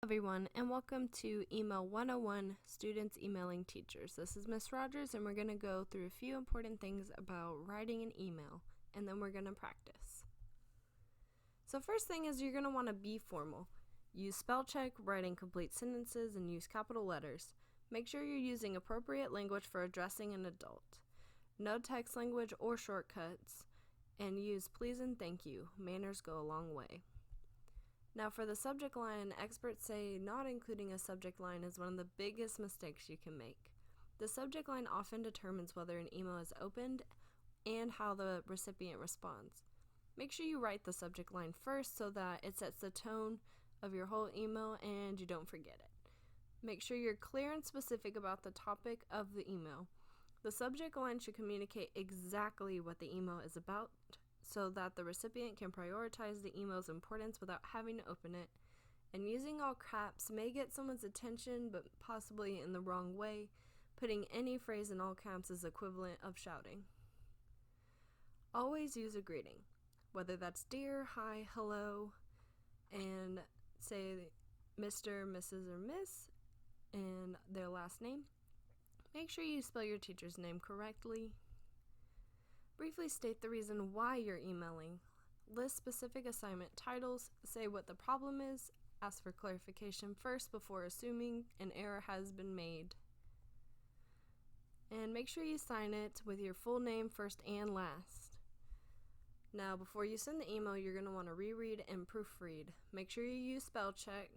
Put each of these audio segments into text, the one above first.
Everyone, and welcome to Email 101, Students Emailing Teachers. This is Miss Rogers, and we're going to go through a few important things about writing an email, and then we're going to practice. So first thing is you're going to want to be formal. Use spell check, write in complete sentences, and use capital letters. Make sure you're using appropriate language for addressing an adult. No text language or shortcuts, and use please and thank you. Manners go a long way. Now for the subject line, experts say not including a subject line is one of the biggest mistakes you can make. The subject line often determines whether an email is opened and how the recipient responds. Make sure you write the subject line first so that it sets the tone of your whole email and you don't forget it. Make sure you're clear and specific about the topic of the email. The subject line should communicate exactly what the email is about, so that the recipient can prioritize the email's importance without having to open it. And using all caps may get someone's attention, but possibly in the wrong way. Putting any phrase in all caps is equivalent of shouting. Always use a greeting, whether that's dear, hi, hello, and say Mr., Mrs., or Miss, and their last name. Make sure you spell your teacher's name correctly. Briefly state the reason why you're emailing. List specific assignment titles, say what the problem is, ask for clarification first before assuming an error has been made. And make sure you sign it with your full name first and last. Now, before you send the email, you're going to want to reread and proofread. Make sure you use spell check.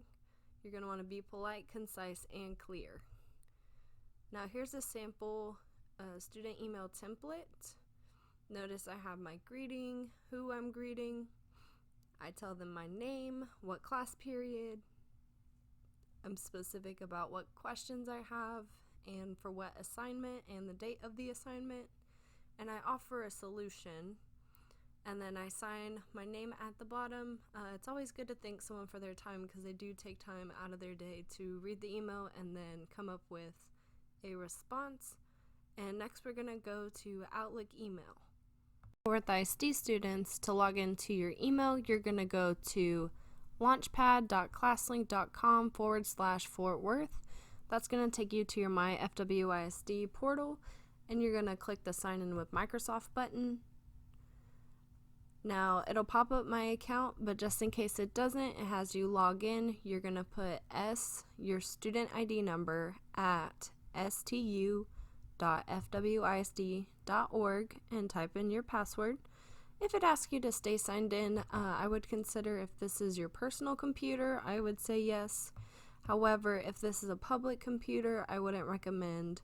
You're going to want to be polite, concise, and clear. Now, here's a sample student email template. Notice I have my greeting, who I'm greeting. I tell them my name, what class period. I'm specific about what questions I have and for what assignment and the date of the assignment. And I offer a solution. And then I sign my name at the bottom. It's always good to thank someone for their time because they do take time out of their day to read the email and then come up with a response. And next we're going to go to Outlook email. For the ISD students, to log into your email, you're going to go to launchpad.classlink.com/Fort Worth. That's going to take you to your My FWISD portal, and you're going to click the Sign In with Microsoft button. Now, it'll pop up my account, but just in case it doesn't, it has you log in. You're going to put your student ID number at stu.fwisd.org and type in your password. If it asks you to stay signed in, I would consider if this is your personal computer, I would say yes. However, if this is a public computer, I wouldn't recommend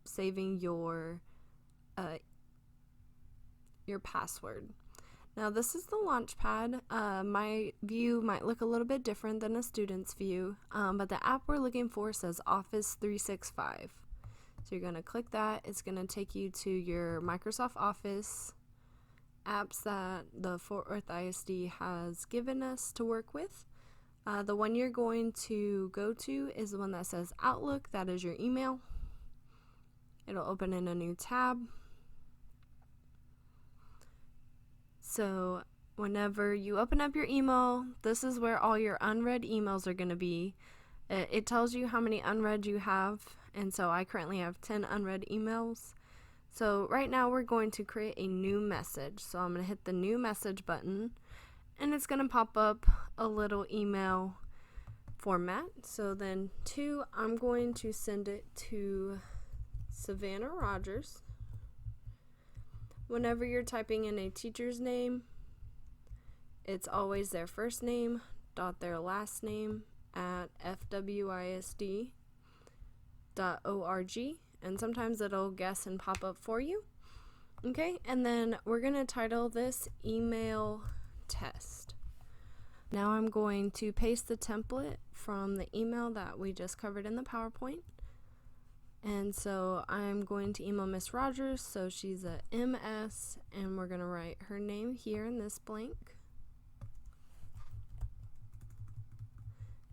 saving your password. Now this is the Launchpad. My view might look a little bit different than a student's view, but the app we're looking for says Office 365. So you're going to click that. It's going to take you to your Microsoft Office apps that the Fort Worth ISD has given us to work with. The one you're going to go to is the one that says Outlook. That is your email. It'll open in a new tab. So whenever you open up your email, this is where all your unread emails are going to be. It tells you how many unread you have, and so I currently have 10 unread emails. So right now we're going to create a new message. So I'm going to hit the new message button, and it's going to pop up a little email format. So then I'm going to send it to Savannah Rogers. Whenever you're typing in a teacher's name, it's always their first name dot their last name at fwisd.org, and sometimes it'll guess and pop up for you. Okay, and then we're going to title this Email Test. Now I'm going to paste the template from the email that we just covered in the PowerPoint. And so I'm going to email Miss Rogers, so she's a MS, and we're going to write her name here in this blank.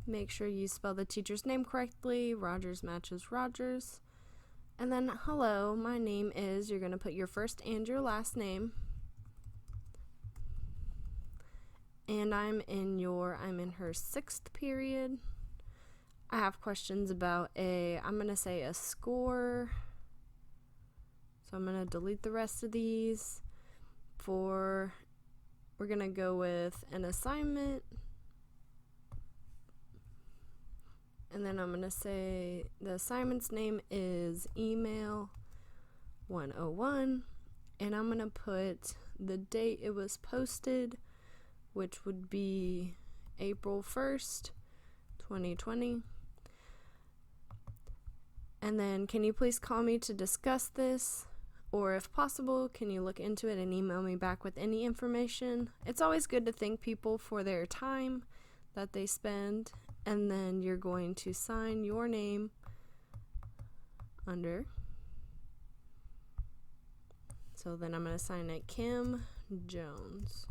Make sure you spell the teacher's name correctly. Rogers matches Rogers. And then, hello, my name is, you're going to put your first and your last name. and I'm in her 6th period. I have questions about I'm going to say a score. So I'm going to delete the rest of these. We're going to go with an assignment. And then I'm going to say the assignment's name is Email 101. And I'm going to put the date it was posted, which would be April 1st, 2020. And then, can you please call me to discuss this? Or if possible, can you look into it and email me back with any information? It's always good to thank people for their time that they spend. And then you're going to sign your name under. So then I'm going to sign it Kim Jones.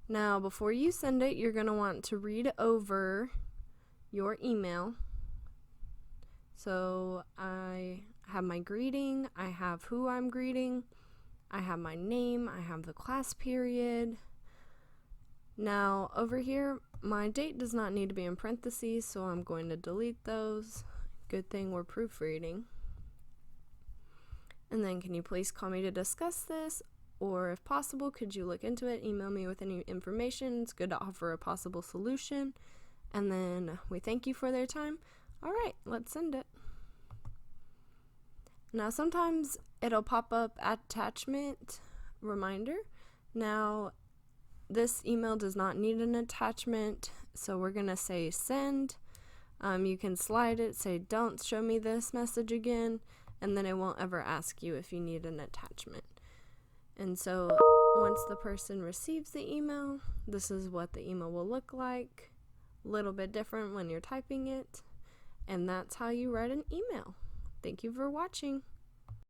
Now, before you send it, you're going to want to read over your email. So I have my greeting, I have who I'm greeting, I have my name, I have the class period. Now, over here, my date does not need to be in parentheses, so I'm going to delete those. Good thing we're proofreading. And then, can you please call me to discuss this? Or if possible, could you look into it, email me with any information? It's good to offer a possible solution. And then we thank you for their time. All right, let's send it. Now, sometimes it'll pop up attachment reminder. Now, this email does not need an attachment, so we're going to say send. You can slide it, say don't show me this message again, and then it won't ever ask you if you need an attachment. And so once the person receives the email, this is what the email will look like. A little bit different when you're typing it. And that's how you write an email. Thank you for watching.